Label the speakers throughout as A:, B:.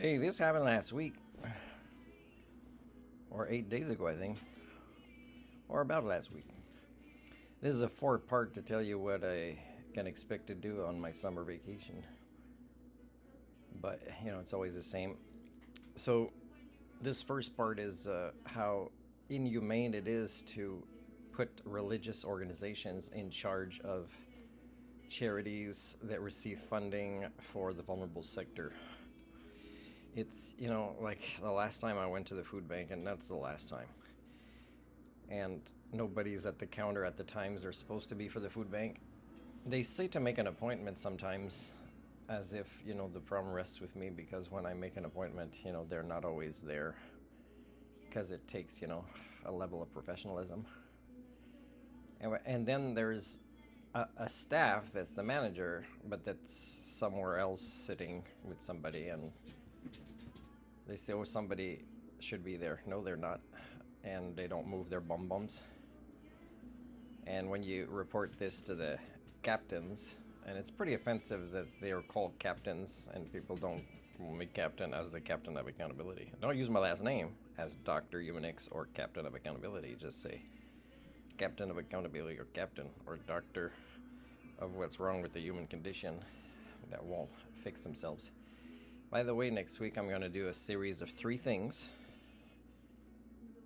A: Hey, this happened last week, or 8 days ago, I think, or about last week. This is a four-part to tell you what I can expect to do on my summer vacation. But, it's always the same. So, this first part is how inhumane it is to put religious organizations in charge of charities that receive funding for the vulnerable sector. It's, like the last time I went to the food bank, and that's the last time. And nobody's at the counter at the times they're supposed to be for the food bank. They say to make an appointment sometimes, as if, the problem rests with me, because when I make an appointment, they're not always there. Because it takes, a level of professionalism. And then there's a staff that's the manager, but that's somewhere else sitting with somebody, and they say, oh, somebody should be there. No, they're not. And they don't move their bum-bums. And when you report this to the captains, and it's pretty offensive that they're called captains, and people don't call me captain as the captain of accountability. Don't use my last name as Dr. Humanix or captain of accountability. Just say captain of accountability or captain or doctor of what's wrong with the human condition that won't fix themselves. By the way, next week I'm going to do a series of 3 things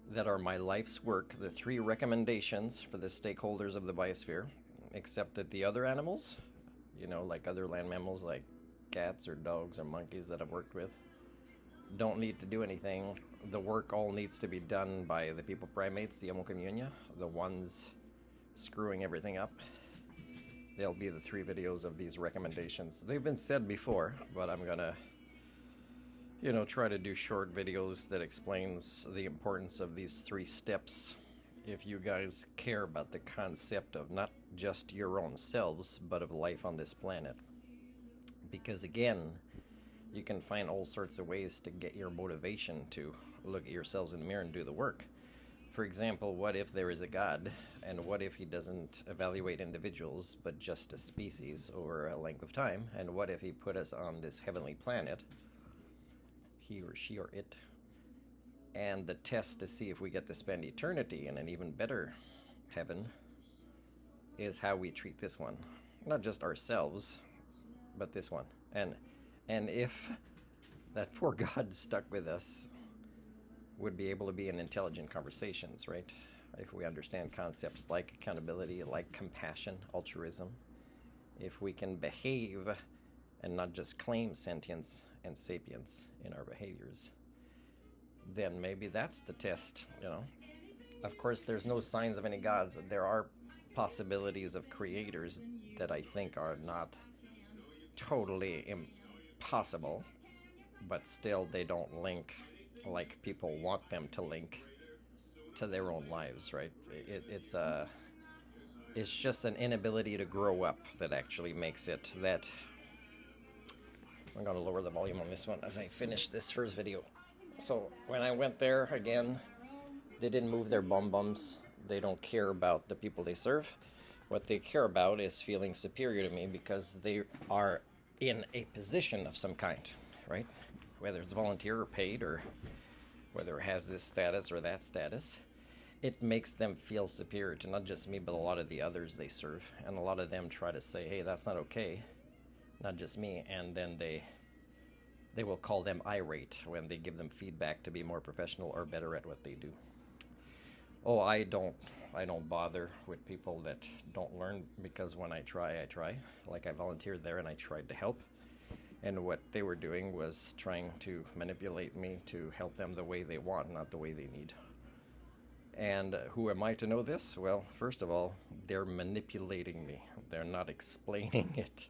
A: that are my life's work, the 3 recommendations for the stakeholders of the biosphere, except that the other animals, like other land mammals like cats or dogs or monkeys that I've worked with, don't need to do anything. The work all needs to be done by the people primates, the Homo communia, the ones screwing everything up. There'll be the 3 videos of these recommendations. They've been said before, but I'm going to try to do short videos that explains the importance of these 3 steps if you guys care about the concept of not just your own selves, but of life on this planet. Because again, you can find all sorts of ways to get your motivation to look at yourselves in the mirror and do the work. For example, what if there is a God, and what if he doesn't evaluate individuals, but just a species over a length of time? And what if he put us on this heavenly planet, he or she or it, and the test to see if we get to spend eternity in an even better heaven is how we treat this one. Not just ourselves, but this one. And if that poor God stuck with us, would be able to be in intelligent conversations, right? If we understand concepts like accountability, like compassion, altruism, if we can behave and not just claim sentience and sapience in our behaviors, then maybe that's the test, Of course, there's no signs of any gods. There are possibilities of creators that I think are not totally impossible, but still they don't link like people want them to link to their own lives, right? It's just an inability to grow up that actually makes it that. I'm going to lower the volume on this one as I finish this first video. So when I went there, again, they didn't move their bum-bums. They don't care about the people they serve. What they care about is feeling superior to me because they are in a position of some kind, right? Whether it's volunteer or paid, or whether it has this status or that status, it makes them feel superior to not just me, but a lot of the others they serve. And a lot of them try to say, hey, that's not okay. Not just me, and then they will call them irate when they give them feedback to be more professional or better at what they do. Oh, I don't bother with people that don't learn, because when I try. Like I volunteered there and I tried to help, and what they were doing was trying to manipulate me to help them the way they want, not the way they need. And who am I to know this? Well, first of all, they're manipulating me. They're not explaining it.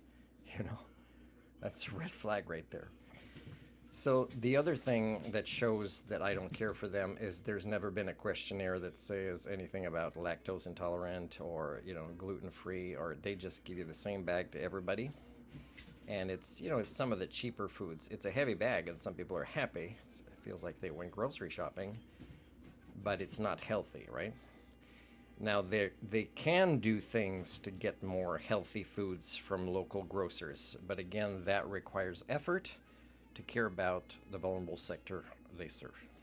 A: That's a red flag right there. So the other thing that shows that I don't care for them is there's never been a questionnaire that says anything about lactose intolerant or, gluten-free, or they just give you the same bag to everybody. And it's, it's some of the cheaper foods. It's a heavy bag and some people are happy. It feels like they went grocery shopping, but it's not healthy, right? Now, they can do things to get more healthy foods from local grocers, but again, that requires effort to care about the vulnerable sector they serve.